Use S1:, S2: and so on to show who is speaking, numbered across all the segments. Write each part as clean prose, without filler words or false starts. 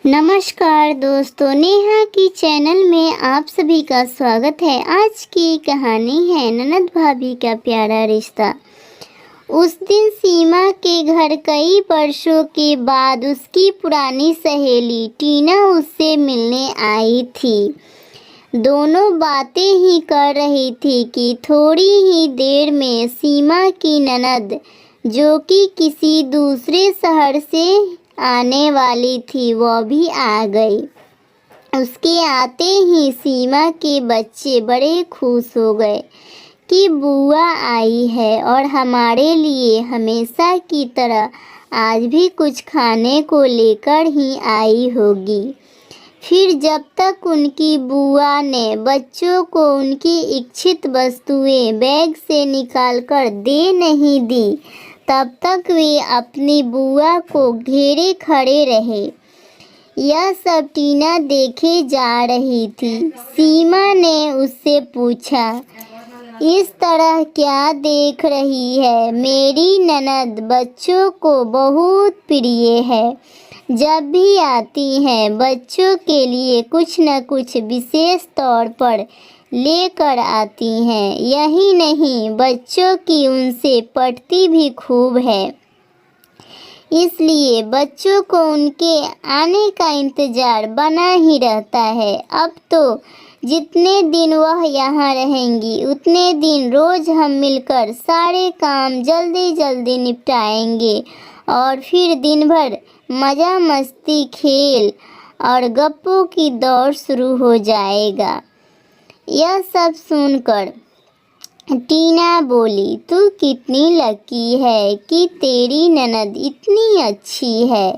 S1: नमस्कार दोस्तों, नेहा की चैनल में आप सभी का स्वागत है। आज की कहानी है ननद भाभी का प्यारा रिश्ता। उस दिन सीमा के घर कई वर्षों के बाद उसकी पुरानी सहेली टीना उससे मिलने आई थी। दोनों बातें ही कर रही थी कि थोड़ी ही देर में सीमा की ननद, जो कि किसी दूसरे शहर से आने वाली थी, वो भी आ गई। उसके आते ही सीमा के बच्चे बड़े खुश हो गए कि बुआ आई है और हमारे लिए हमेशा की तरह आज भी कुछ खाने को लेकर ही आई होगी। फिर जब तक उनकी बुआ ने बच्चों को उनकी इच्छित वस्तुएं बैग से निकालकर दे नहीं दी, तब तक वे अपनी बुआ को घेरे खड़े रहे। यह सब टीना देखे जा रही थी। सीमा ने उससे पूछा, इस तरह क्या देख रही है? मेरी ननद बच्चों को बहुत प्रिय है। जब भी आती हैं बच्चों के लिए कुछ न कुछ विशेष तौर पर लेकर आती हैं। यही नहीं, बच्चों की उनसे पटती भी खूब है। इसलिए बच्चों को उनके आने का इंतजार बना ही रहता है। अब तो जितने दिन वह यहाँ रहेंगी उतने दिन रोज हम मिलकर सारे काम जल्दी जल्दी निपटाएंगे और फिर दिन भर मज़ा मस्ती, खेल और गप्पों की दौड़ शुरू हो जाएगा। यह सब सुनकर टीना बोली, तू कितनी लकी है कि तेरी ननद इतनी अच्छी है।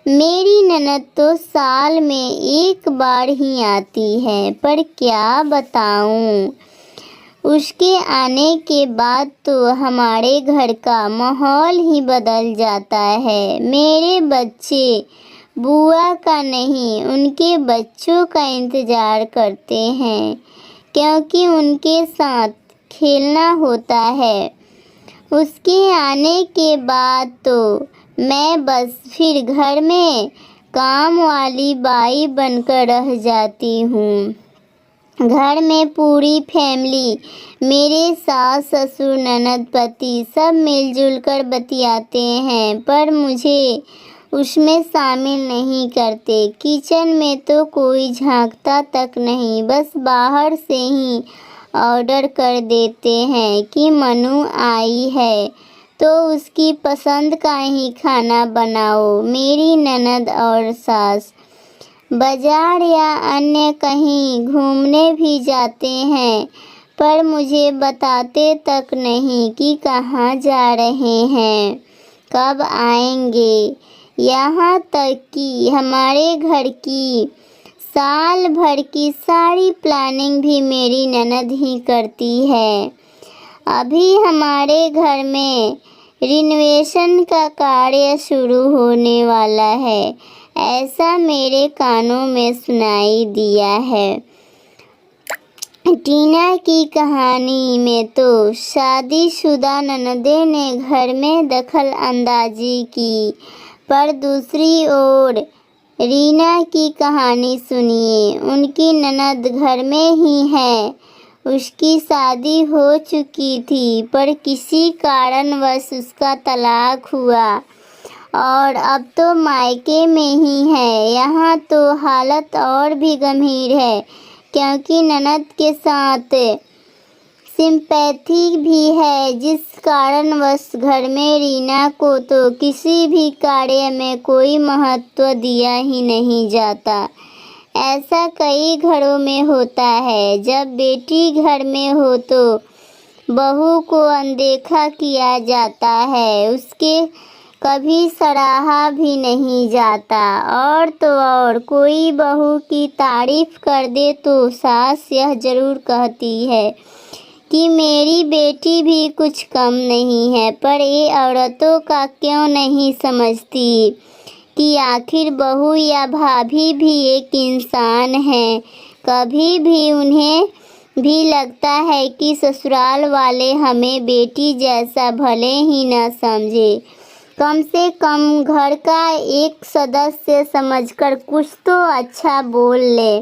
S1: मेरी ननद तो साल में एक बार ही आती है, पर क्या बताऊं, उसके आने के बाद तो हमारे घर का माहौल ही बदल जाता है। मेरे बच्चे बुआ का नहीं, उनके बच्चों का इंतज़ार करते हैं, क्योंकि उनके साथ खेलना होता है। उसके आने के बाद तो मैं बस फिर घर में काम वाली बाई बनकर रह जाती हूँ। घर में पूरी फैमिली, मेरे सास ससुर ननद पति सब मिलजुल कर बतियाते हैं, पर मुझे उसमें शामिल नहीं करते। किचन में तो कोई झांकता तक नहीं, बस बाहर से ही ऑर्डर कर देते हैं कि मनु आई है तो उसकी पसंद का ही खाना बनाओ। मेरी ननद और सास बाजार या अन्य कहीं घूमने भी जाते हैं, पर मुझे बताते तक नहीं कि कहाँ जा रहे हैं, कब आएंगे। यहाँ तक कि हमारे घर की साल भर की सारी प्लानिंग भी मेरी ननद ही करती है। अभी हमारे घर में रिनोवेशन का कार्य शुरू होने वाला है, ऐसा मेरे कानों में सुनाई दिया है। टीना की कहानी में तो शादीशुदा ननदें ने घर में दखल अंदाजी की, पर दूसरी ओर रीना की कहानी सुनिए। उनकी ननद घर में ही है। उसकी शादी हो चुकी थी, पर किसी कारणवश उसका तलाक हुआ और अब तो मायके में ही है। यहाँ तो हालत और भी गंभीर है, क्योंकि ननद के साथ सिंपैथी भी है, जिस कारणवश घर में रीना को तो किसी भी कार्य में कोई महत्व दिया ही नहीं जाता। ऐसा कई घरों में होता है। जब बेटी घर में हो तो बहू को अनदेखा किया जाता है, उसके कभी सराहा भी नहीं जाता। और तो और कोई बहू की तारीफ कर दे तो सास यह जरूर कहती है कि मेरी बेटी भी कुछ कम नहीं है। पर ये औरतों का क्यों नहीं समझती कि आखिर बहू या भाभी भी एक इंसान है। कभी भी उन्हें भी लगता है कि ससुराल वाले हमें बेटी जैसा भले ही न समझे, कम से कम घर का एक सदस्य समझकर कुछ तो अच्छा बोल ले।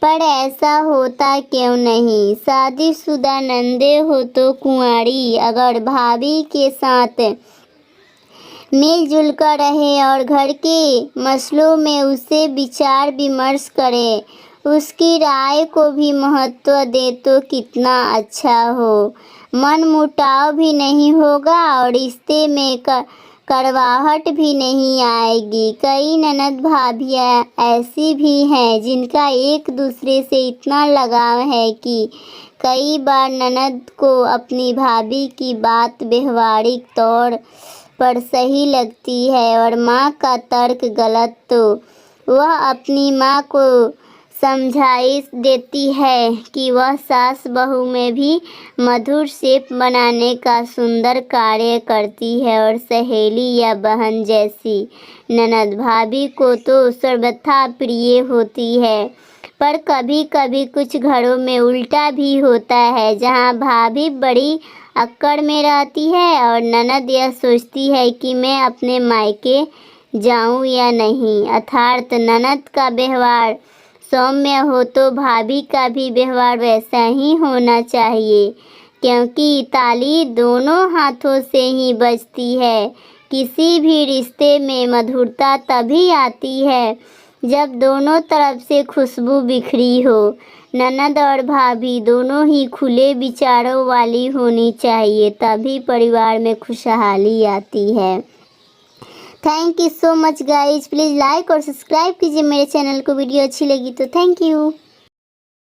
S1: पर ऐसा होता क्यों नहीं? शादीशुदा नंदे हो तो कुंवारी अगर भाभी के साथ मिलजुल कर रहे और घर के मसलों में उससे विचार विमर्श करे, उसकी राय को भी महत्व दे तो कितना अच्छा हो। मन मुटाव भी नहीं होगा और रिश्ते में कड़वाहट भी नहीं आएगी। कई ननद भाभियाँ ऐसी भी हैं जिनका एक दूसरे से इतना लगाव है कि कई बार ननद को अपनी भाभी की बात व्यवहारिक तौर पर सही लगती है और माँ का तर्क गलत, तो वह अपनी माँ को समझाइश देती है कि वह सास बहू में भी मधुर सेप बनाने का सुंदर कार्य करती है और सहेली या बहन जैसी ननद भाभी को तो सर्वथा प्रिय होती है। पर कभी कभी कुछ घरों में उल्टा भी होता है, जहाँ भाभी बड़ी अक्कड़ में रहती है और ननद यह सोचती है कि मैं अपने मायके जाऊं या नहीं। अर्थात ननद का व्यवहार सौम्य हो तो भाभी का भी व्यवहार वैसा ही होना चाहिए, क्योंकि ताली दोनों हाथों से ही बजती है। किसी भी रिश्ते में मधुरता तभी आती है जब दोनों तरफ से खुशबू बिखरी हो। ननद और भाभी दोनों ही खुले विचारों वाली होनी चाहिए, तभी परिवार में खुशहाली आती है। Thank you so much guys. Please like और सब्सक्राइब कीजिए मेरे चैनल को। वीडियो अच्छी लगी तो थैंक यू।